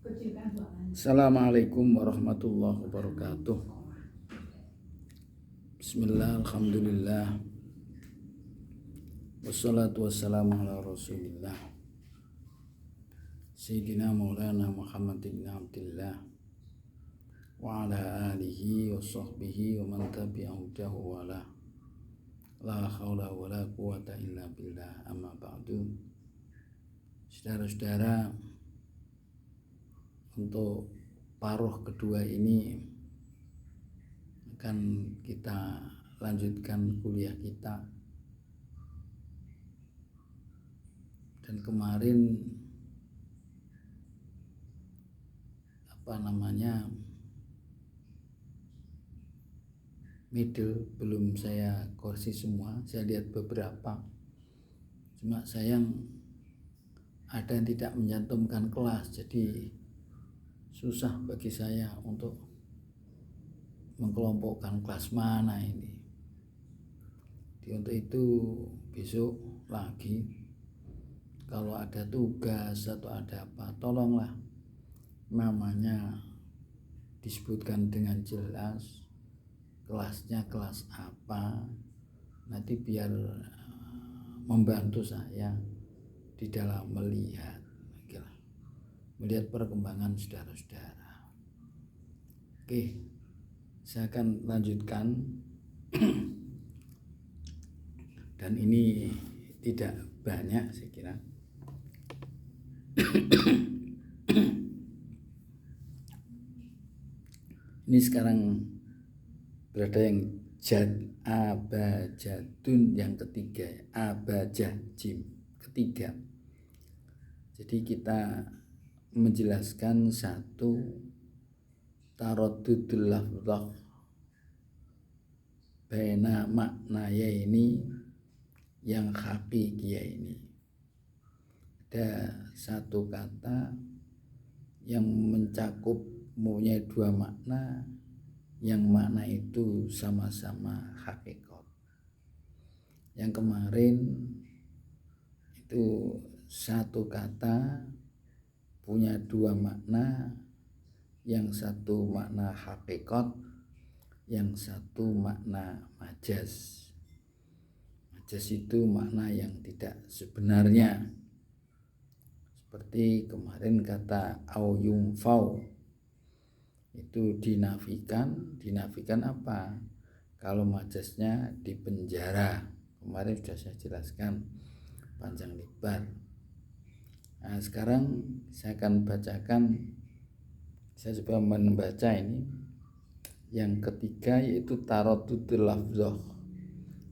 Assalamualaikum warahmatullahi wabarakatuh. Bismillah, alhamdulillah, wassalatu wassalamu ala rasulillah Sayyidina Maulana Muhammad ibn Abdillah wa ala alihi wa sahbihi wa man tabi'ahu wa la hawla wa la quwata illa billah, amma ba'du. Saudara-saudara, untuk paruh kedua ini akan kita lanjutkan kuliah kita. Dan kemarin middle belum saya kursi semua, saya lihat beberapa. Cuma sayang ada yang tidak mencantumkan kelas, jadi susah bagi saya untuk mengkelompokkan kelas mana ini. Untuk itu besok lagi kalau ada tugas atau ada apa, tolonglah namanya disebutkan dengan jelas, kelasnya kelas apa, nanti biar membantu saya di dalam melihat perkembangan saudara-saudara. Oke, saya akan lanjutkan. Dan ini tidak banyak, saya kira. Ini sekarang berada yang abajadun yang ketiga, abajajim ketiga. Jadi kita menjelaskan satu taraddudul lafdhah baina maknaya ini yang hakikiyah ini. Ada satu kata yang mencakup mempunyai dua makna, yang makna itu sama-sama hakikat. Yang kemarin itu satu kata punya dua makna, yang satu makna hakikat, yang satu makna majaz. Majaz itu makna yang tidak sebenarnya. Seperti kemarin kata au yumfau, itu dinafikan apa? Kalau majaznya di penjara. Kemarin sudah saya jelaskan panjang lebar. Nah, sekarang saya akan bacakan, saya coba membaca ini yang ketiga, yaitu taraddudul lafdhah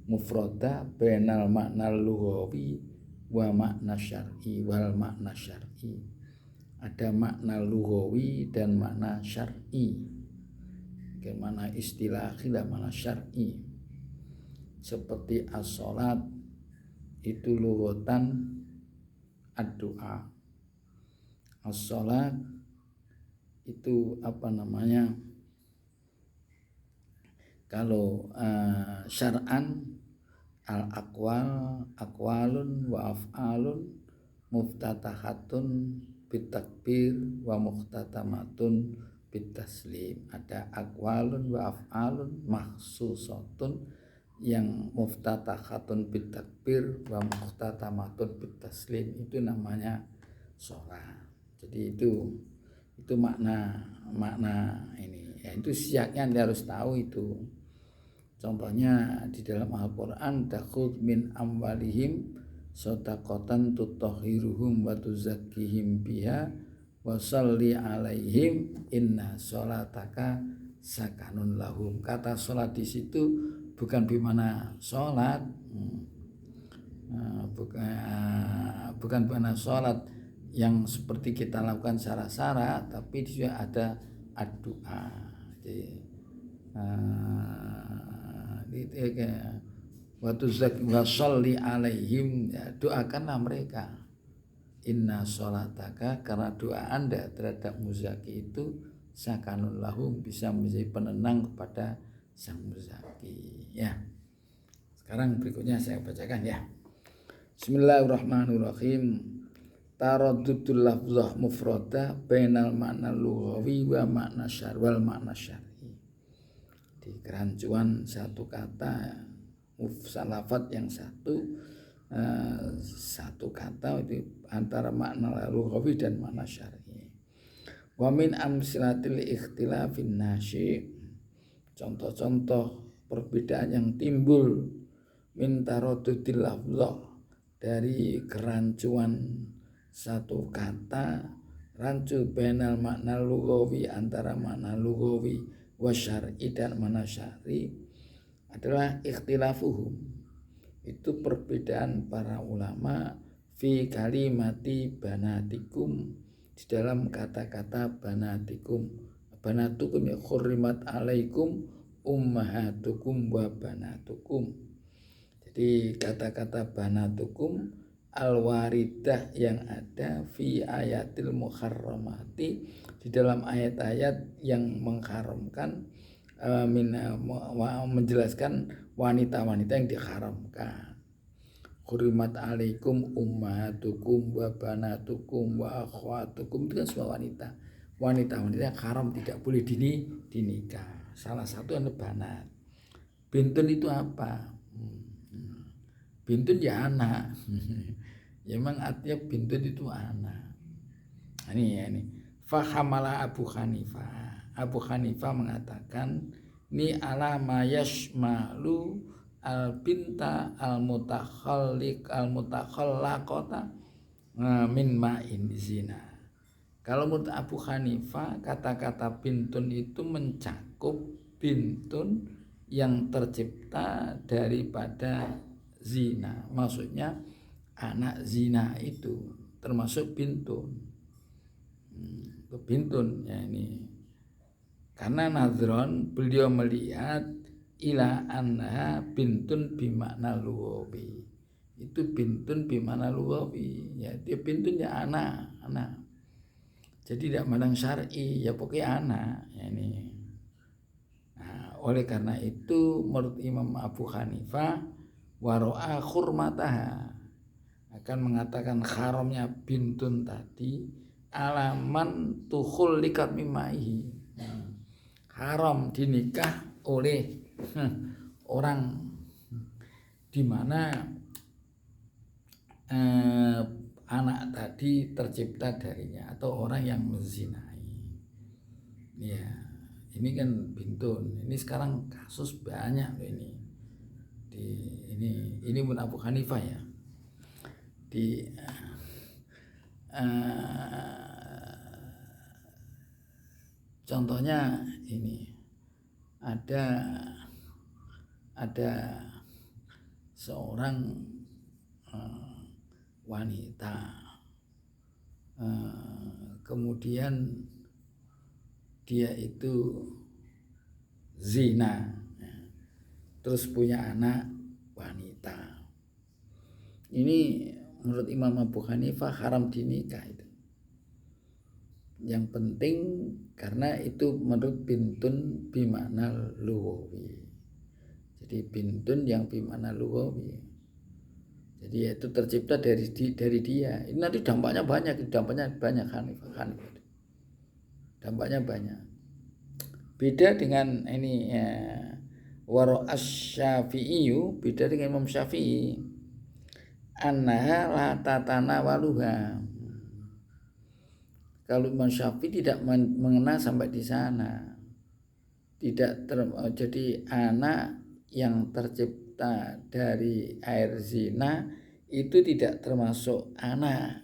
mufradah bainal makna lughawi wa makna syar'i wal makna syar'i. Ada makna lughawi dan makna syar'i. Bagaimana istilahi dan makna syar'i. Seperti as-salat itu lughatan ad-du'a. As-salat itu kalau syar'an aqwalun wa af'alun muftatahatun bitakbir wa muhtatamatun bitaslim. Ada aqwalun wa af'alun mahsusatun yang muftatahatun bitakbir wa muhtatamatun bitaslim, itu namanya sholat. Jadi itu makna ini ya, itu siaknya Anda harus tahu itu. Contohnya di dalam Al-Quran, takhud min amwalihim shadaqatan tutahhiruhum wa tuzakkihim biha wa sholli alaihim inna sholataka sakanun lahum. Kata sholat di situ bukan bimana sholat, bukan bimana sholat yang seperti kita lakukan secara tapi juga ada ad-du'a. Wa sholli alaihim, ya, doakanlah mereka. Inna sholataka, karena doa Anda terhadap muzaki itu sakanun lahum, bisa menjadi penenang kepada sang muzaki. Ya. Sekarang berikutnya saya bacakan ya. Bismillahirrahmanirrahim. taraddudul lafzah mufradah bainal makna lughawi wa makna syar'i makna syar'i. Di kerancuan satu kata lafaz yang satu kata itu antara makna lughawi dan makna syar'i. Wa min amsilatil ikhtilafin nasyi, contoh-contoh perbedaan yang timbul min taraddudil lafzah dari kerancuan satu kata, rancu bainal makna lughawi antara makna lughawi wa syar'i dan makna syar'i adalah ikhtilafuhum, itu perbedaan para ulama fi kalimati banatikum, di dalam kata-kata banatikum. Banatukum ya khurrimat alaikum ummahatukum wa banatukum. Jadi kata-kata banatukum al-waridah yang ada fi ayatil muharramati, di dalam ayat-ayat yang mengharamkan menjelaskan wanita-wanita yang diharamkan. Hurimat alaikum ummahatukum wa banatukum wa akhwatukum, itu kan semua wanita. Wanita-wanita yang haram tidak boleh dinikah. Salah satu adalah banat. Bintun itu apa? Bintun ya anak. Ya memang artinya bintun itu anak. Ini fahamala Abu Hanifah. Abu Hanifah mengatakan ni ala ma yashmalu al binta al mutakhallaqata min ma'in zina. Kalau menurut Abu Hanifah, kata-kata bintun itu mencakup bintun yang tercipta daripada zina. Maksudnya anak zina itu termasuk bintun. Bintun ya ini. Karena nadron beliau melihat ila anha bintun bimakna lughawi. Itu bintun bimakna lughawi. Ya dia bintun ya anak. Jadi tidak mandang syar'i, ya pokoknya anak ya ini. Nah, oleh karena itu menurut Imam Abu Hanifah waro'a khurmataha, akan mengatakan haramnya bintun tadi alaman tuhul likat mimaihi, haram dinikah oleh orang di mana anak tadi tercipta darinya atau orang yang menzinai. Ya, ini kan bintun. Ini sekarang kasus banyak loh ini. Ini pun Abu Hanifah ya. Contohnya ini ada seorang wanita, kemudian dia itu zina, terus punya anak wanita. Ini menurut Imam Abu Hanifah haram dinikah itu. Yang penting karena itu menurut bintun bimakna lughawi. Jadi bintun yang bimakna lughawi. Jadi itu tercipta dari dia. Ini nanti dampaknya banyak Hanifah. Dampaknya banyak. Beda dengan ini ya, waro asy-Syafi'i, beda dengan Imam Syafi'i. Annaha la tatanawaluha. Kalau Imam Syafi'i tidak mengena sampai di sana. Jadi anak yang tercipta dari air zina itu tidak termasuk anak.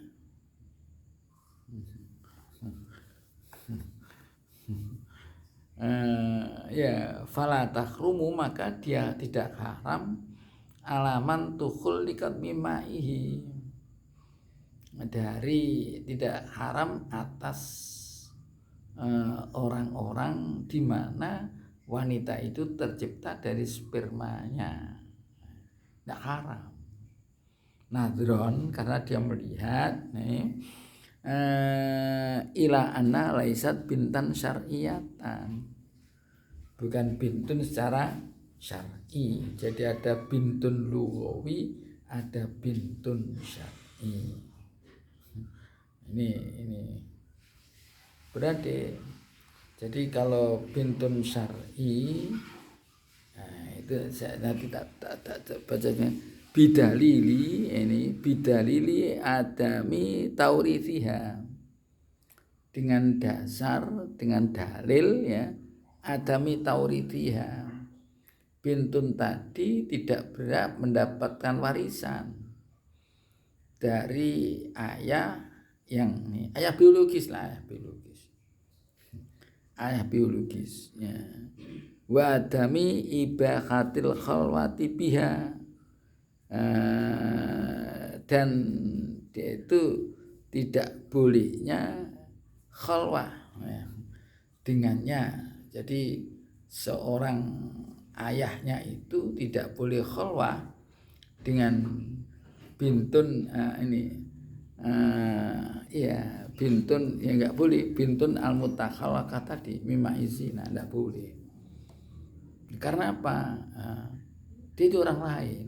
Ya fala tahrumu, maka dia tidak haram alaman tukhul likat mimaihi, dari tidak haram atas orang-orang di mana wanita itu tercipta dari spermanya, tidak haram. Nadron karena dia melihat ila anna laisat bintan syar'iyatan, bukan bintun secara syar'i. Jadi ada bintun lughawi, ada bintun syar'i. Ini berarti jadi kalau bintun syar'i, nah itu saya nanti tak bacanya bidalili adami taurithiha, dengan dasar, dengan dalil ya, adami taurithiha, bintun tadi tidak berhak mendapatkan warisan dari ayah yang ini, ayah biologis lah, ayah biologis ya. Wa adami ibahatil khalwati biha, dan itu tidak bolehnya khalwah ya, dengannya. Jadi seorang ayahnya itu tidak boleh khalwah dengan bintun bintun ya, nggak boleh, bintun al-mutakhallaqah tadi mimma izina, nggak boleh. Karena apa? Dia itu orang lain.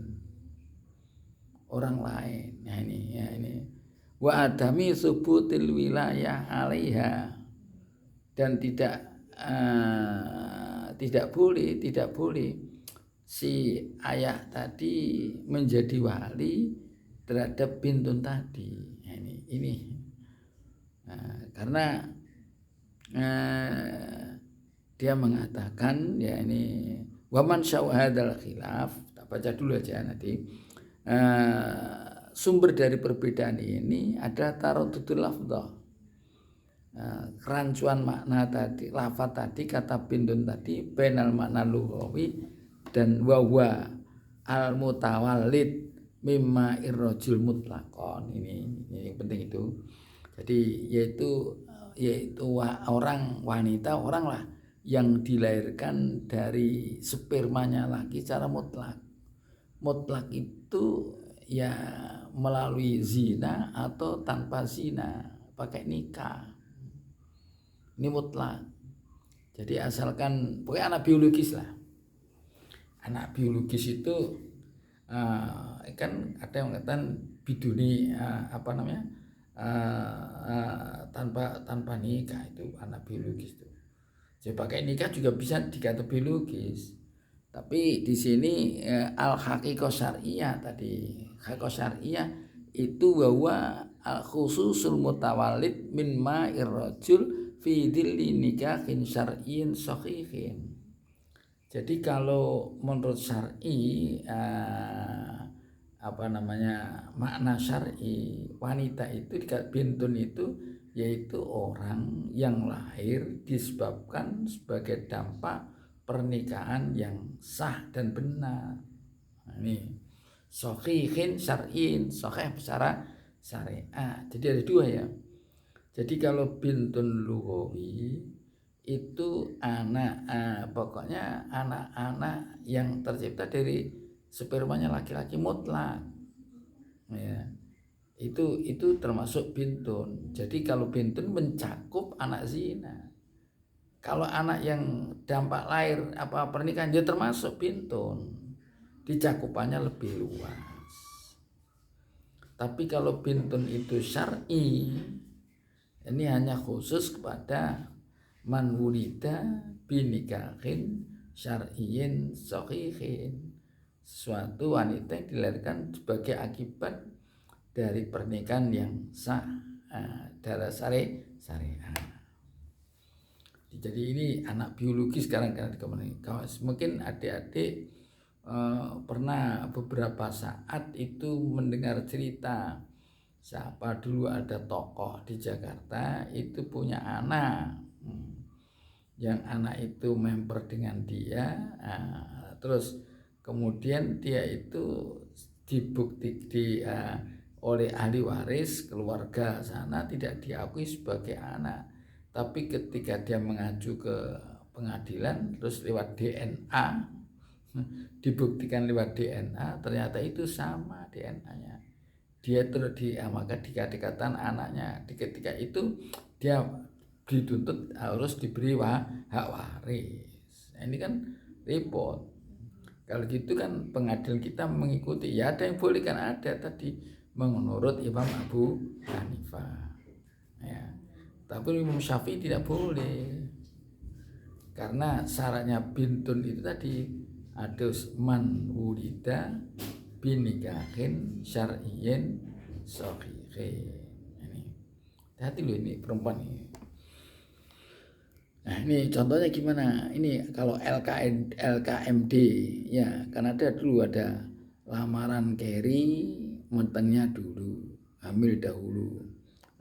Nah ini wa adami subutil wilayah 'alaiha, dan tidak boleh si ayah tadi menjadi wali terhadap bintun tadi. Nah, ini karena dia mengatakan ya, ini waman syawhadal khilaf, tak baca dulu aja nanti. Sumber dari perbedaan ini adalah taradudul lafdhah, kerancuan makna tadi, lafaz tadi, kata bintun tadi, bainal makna lughawi dan wa al mutawallid mimma irrajul mutlaqon. Ini penting itu. Jadi yaitu orang wanita, orang lah yang dilahirkan dari spermanya laki secara mutlak. Mutlak itu ya melalui zina atau tanpa zina, pakai nikah. Ini mutlak. Jadi asalkan pokoknya anak biologis lah. Anak biologis itu kan ada yang mengatakan biduni tanpa nikah, itu anak biologis itu. Jadi pakai nikah juga bisa dikata biologis. Tapi di sini al haqiqah syar'iyah tadi, haqiqah syar'iyah itu bahwa al khususul mutawallid min ma'ir rajul fi dhilli nikahin syar'iyyin sahihin. Jadi kalau menurut syar'i makna syar'i, wanita itu bintun itu yaitu orang yang lahir disebabkan sebagai dampak pernikahan yang sah dan benar. Ini sahihin syar'in, sahih secara syariat. Jadi ada dua ya. Jadi kalau bintun lughawi itu pokoknya anak-anak yang tercipta dari spermanya laki-laki mutlak. Ya. Itu termasuk bintun. Jadi kalau bintun mencakup anak zina. Kalau anak yang dampak lahir pernikahan dia termasuk bintun, dicakupannya lebih luas. Tapi kalau bintun itu syar'i, ini hanya khusus kepada man wulida binikahin syar'iyyin sahihin, suatu wanita yang dilahirkan sebagai akibat dari pernikahan yang sah dalam syariat. Jadi ini anak biologis sekarang kan. Mungkin adik-adik pernah beberapa saat itu mendengar cerita siapa dulu ada tokoh di Jakarta itu punya anak, yang anak itu member dengan dia, terus kemudian dia itu dibukti oleh ahli waris keluarga sana tidak diakui sebagai anak. Tapi ketika dia mengacu ke pengadilan terus lewat DNA, dibuktikan lewat DNA ternyata itu sama DNA-nya. Dia terus maka dikatakan anaknya. Ketika itu dia dituntut harus diberi hak waris. Nah, ini kan repot. Kalau gitu kan pengadilan kita mengikuti, ya ada yang boleh kan, ada tadi menurut Imam Abu Hanifah. ya. Tapi Imam Syafi'i tidak boleh, karena syaratnya bintun itu tadi adus man wulida binikahin syar'iyyin sahihin. Ini hati loh, ini perempuan ini. Nah ini contohnya gimana? Ini kalau LKMD ya, karena ada dulu ada lamaran Kerry, mentennya dulu, hamil dahulu.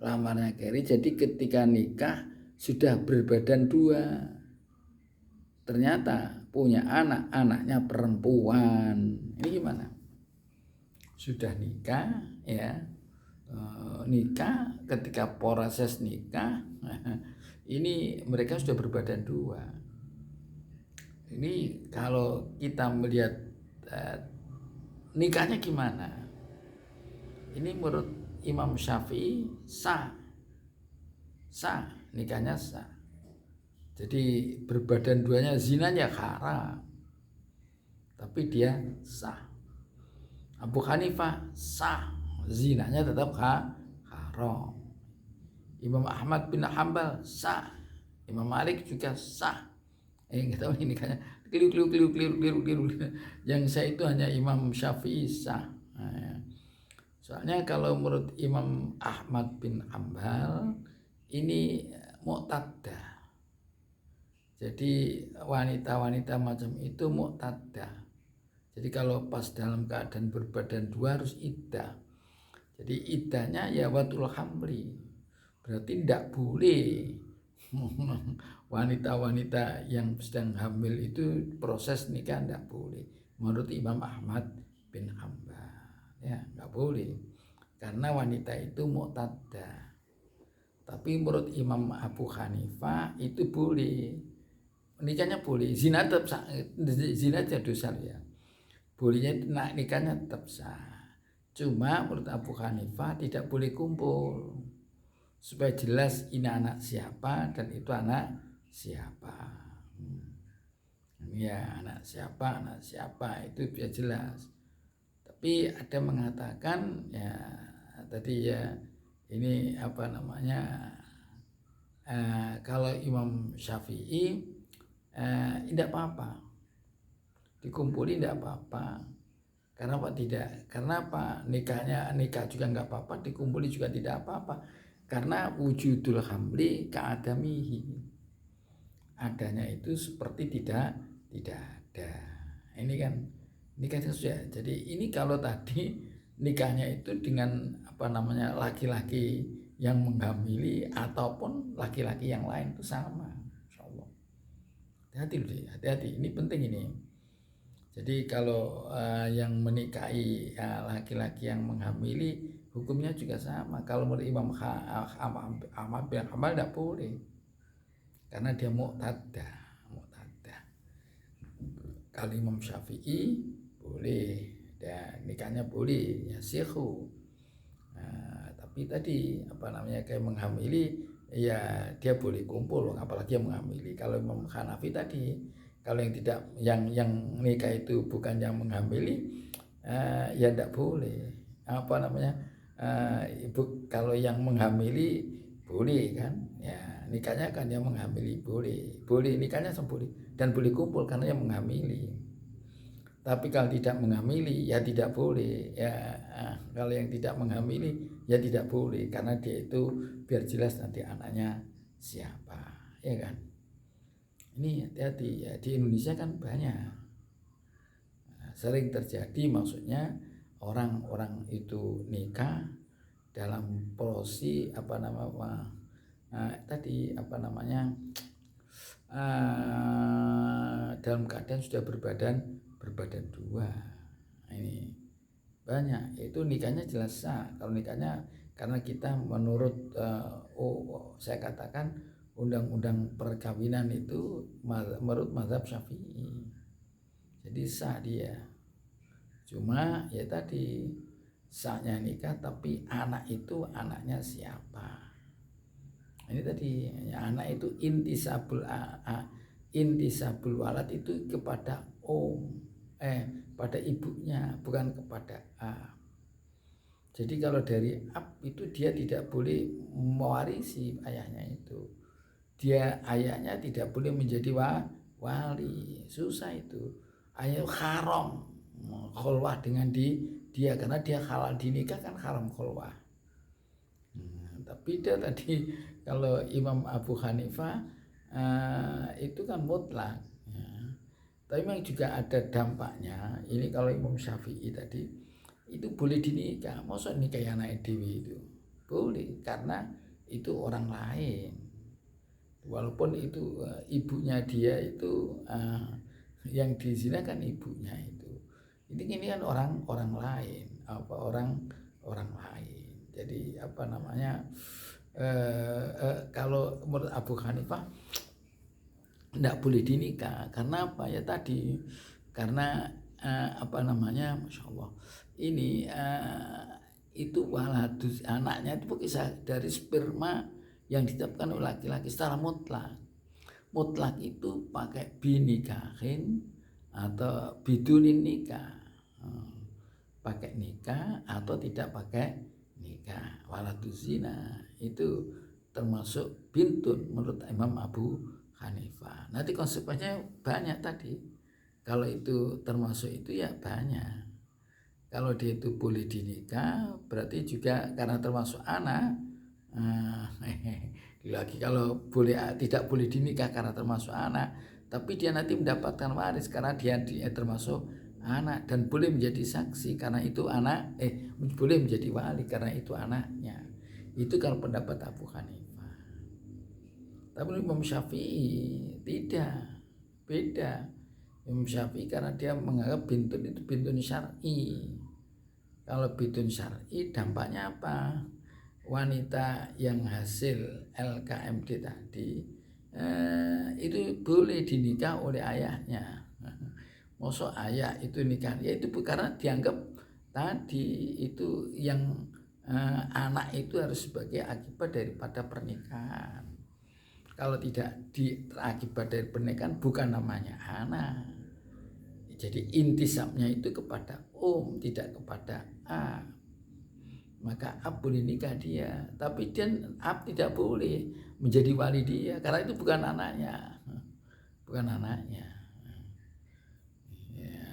Lamarannya Kerry, jadi ketika nikah sudah berbadan dua. Ternyata punya anak, anaknya perempuan. Ini gimana? Sudah nikah ya, nikah, ketika proses nikah ini mereka sudah berbadan dua. Ini kalau kita melihat nikahnya gimana? Ini menurut Imam Syafi'i sah, nikahnya sah. Jadi berbadan duanya, zinanya haram, tapi dia sah. Abu Hanifah sah, zinanya tetap haram. Imam Ahmad bin Hanbal sah, Imam Malik juga sah. Nggak tahu ini kayaknya keliru. Yang saya itu hanya Imam Syafi'i sah. Soalnya kalau menurut Imam Ahmad bin Hanbal ini mu'taddah. Jadi wanita-wanita macam itu mu'taddah. Jadi kalau pas dalam keadaan berbadan dua harus iddah. Jadi iddahnya ya watul hamli. Berarti tidak boleh wanita-wanita yang sedang hamil itu proses nikah, tidak boleh menurut Imam Ahmad bin Hanbal, ya nggak boleh, karena wanita itu mu'taddah. Tapi menurut Imam Abu Hanifah itu boleh, nikahnya boleh, zina tetap sah, zina tidak dosa ya, bolehnya nikahnya tetap sah. Cuma menurut Abu Hanifah tidak boleh kumpul, supaya jelas ini anak siapa dan itu anak siapa. Ya anak siapa itu biar jelas. Tapi ada mengatakan ya tadi ya, ini apa namanya, kalau Imam Syafi'i tidak apa-apa dikumpuli, tidak apa-apa. Karena apa? Tidak, karena apa? Nikah juga nggak apa-apa, dikumpuli juga tidak apa-apa. Karena wujudul hamli ka'adamihi, adanya itu seperti tidak ada. Ini kan nikahnya sudah. Jadi ini kalau tadi nikahnya itu dengan apa namanya, laki-laki yang menghamili ataupun laki-laki yang lain itu sama, insyaallah. Hati-hati, ini penting ini. Jadi kalau yang menikahi laki-laki yang menghamili, hukumnya juga sama. Kalau menurut Imam Ahmad bin Hanbal tidak boleh, karena dia mu'taddah. Kalau Imam Syafi'i boleh, dan nikahnya boleh, ya sikhu. Tapi tadi apa namanya, kayak menghamili, ya dia boleh kumpul, apalagi yang menghamili. Kalau Imam Hanafi tadi, kalau yang tidak, yang nikah itu bukan yang menghamili, ya tidak boleh. Apa namanya? Ibu kalau yang menghamili boleh kan, ya nikahnya kan yang menghamili boleh nikahnya boleh, dan boleh kumpul karena yang menghamili. Tapi kalau tidak menghamili ya tidak boleh ya. Kalau yang tidak menghamili ya tidak boleh, karena dia itu biar jelas nanti anaknya siapa, ya kan. Ini hati-hati ya, di Indonesia kan banyak sering terjadi, maksudnya orang-orang itu nikah dalam proses apa namanya, tadi apa namanya, dalam keadaan sudah berbadan dua. Ini banyak, itu nikahnya jelas sah. Kalau nikahnya, karena kita menurut saya katakan undang-undang perkawinan itu menurut mazhab Syafi'i, jadi sah dia. Cuma ya tadi, sahnya nikah tapi anak itu anaknya siapa. Ini tadi ya, anak itu intisabul walad itu kepada pada ibunya, bukan kepada Jadi kalau dari ab itu dia tidak boleh mewarisi ayahnya itu. Dia ayahnya tidak boleh menjadi wali. Susah itu. Ayah haram khulwah dengan dia karena dia halal dinikah kan haram khulwah. Tapi dia tadi kalau Imam Abu Hanifah itu kan mutlak. Ya. Tapi memang juga ada dampaknya. Ini kalau Imam Syafi'i tadi itu boleh dinikah. Masa nikah anak dewi itu boleh karena itu orang lain. Walaupun itu ibunya dia itu yang dizinakan ibunya itu. Ini kan orang lain, orang lain. Jadi apa namanya? Kalau menurut Abu Hanifah tidak boleh dinikah karena apa ya tadi karena apa namanya, Masya Allah ini itu waladus anaknya itu bisa dari sperma yang ditetapkan oleh laki-laki secara mutlak itu pakai binikahin atau bidunin nikah, pakai nikah atau tidak pakai nikah. Waladus zina itu termasuk bintun menurut Imam Abu Hanifah. Nanti konsekuensinya banyak tadi. Kalau itu termasuk itu ya banyak. Kalau dia itu boleh dinikah berarti juga karena termasuk anak. Lagi kalau tidak boleh dinikah karena termasuk anak, tapi dia nanti mendapatkan waris karena dia termasuk anak dan boleh menjadi saksi karena itu anak, boleh menjadi wali karena itu anaknya. Itu kalau pendapat Abu Hanifah. Tapi Imam Syafi'i tidak, beda. Imam Syafi'i karena dia menganggap bintun itu bintun syar'i. Kalau bintun syar'i dampaknya apa? Wanita yang hasil LKMD tadi itu boleh dinikah oleh ayahnya. Masa ayah itu nikah, ya itu karena dianggap tadi itu yang anak itu harus sebagai akibat daripada pernikahan. Kalau tidak akibat dari pernikahan bukan namanya anak. Jadi intisabnya itu kepada tidak kepada A. Maka ab boleh nikah dia, tapi ab tidak boleh menjadi wali dia karena itu bukan anaknya. Ya,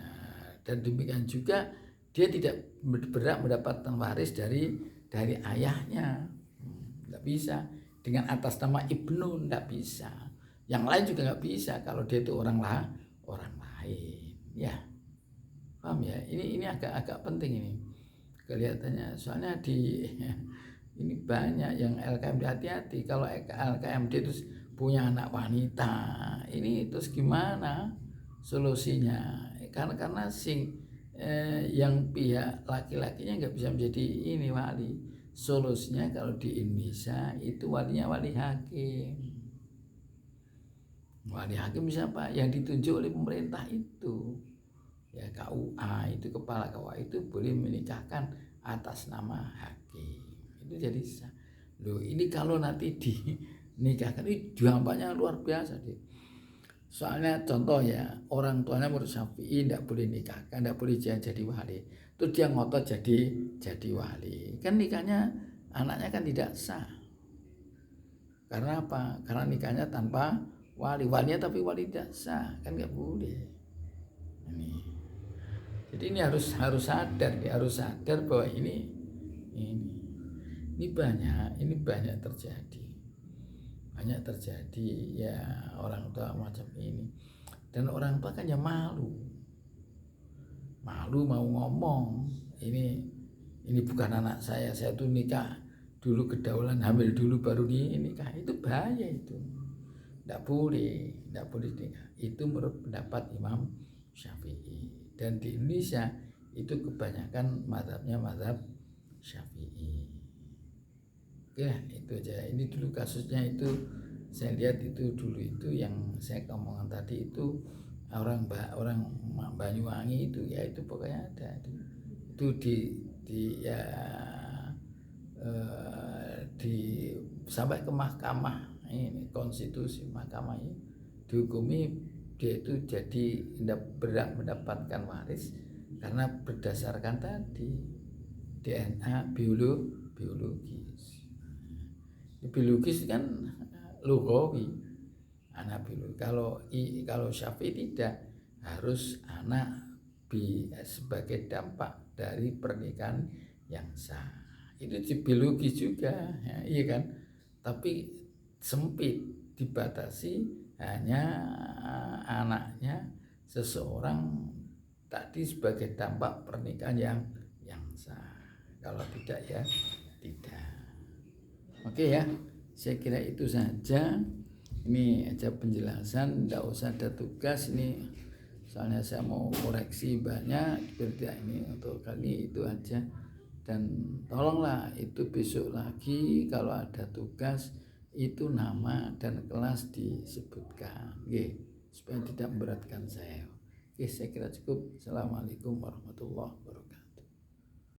dan demikian juga dia tidak berhak mendapatkan waris dari ayahnya. Tidak bisa dengan atas nama ibnu, tidak bisa. Yang lain juga nggak bisa kalau dia itu orang lain. Ya, paham ya? Ini agak penting ini. Kelihatannya soalnya ini banyak yang LKMD, hati-hati kalau LKMD terus punya anak wanita ini terus gimana solusinya karena yang pihak laki-lakinya nggak bisa menjadi ini wali. Solusinya kalau di Indonesia itu walinya wali hakim siapa yang ditunjuk oleh pemerintah itu ya KUA itu, kepala KUA itu boleh menikahkan atas nama hakim. Itu jadi loh ini kalau nanti dinikahkan ini dampaknya luar biasa deh. Soalnya contoh ya orang tuanya menurut Syafi'i tidak boleh nikahkan, tidak boleh jadi wali. Terus dia ngotot jadi wali. Kan nikahnya anaknya kan tidak sah. Karena apa? Karena nikahnya tanpa walinya tapi wali tidak sah kan nggak boleh. Jadi ini harus sadar bahwa ini banyak terjadi ya orang tua macam ini. Dan orang tua kan ya malu mau ngomong ini bukan anak saya tuh nikah dulu kedaulan, hamil dulu baru nikah. Itu bahaya, itu tidak boleh nikah. Itu menurut pendapat Imam Syafi'i. Dan di Indonesia itu kebanyakan mazhab Syafi'i. Oke, itu aja. Ini dulu kasusnya itu saya lihat itu dulu itu yang saya ngomongin tadi itu orang Banyuwangi itu ya itu pokoknya ada itu sampai ke mahkamah ini konstitusi mahkamah ini dihukumi dia itu jadi tidak berhak mendapatkan waris karena berdasarkan tadi DNA biologis. Biologis kan lugawi, anak biologis. Kalau Syafi'i tidak, harus anak sebagai dampak dari pernikahan yang sah. Itu di biologis juga, ya, iya kan? Tapi sempit, dibatasi hanya anaknya seseorang tadi sebagai dampak pernikahan yang sah. Kalau tidak ya tidak. Oke ya, saya kira itu saja. Ini aja penjelasan, tidak usah ada tugas ini. Soalnya saya mau koreksi banyak, berarti ini untuk kali itu aja. Dan tolonglah itu besok lagi kalau ada tugas itu nama dan kelas disebutkan, supaya tidak memberatkan saya. Saya kira cukup. Assalamualaikum warahmatullahi wabarakatuh.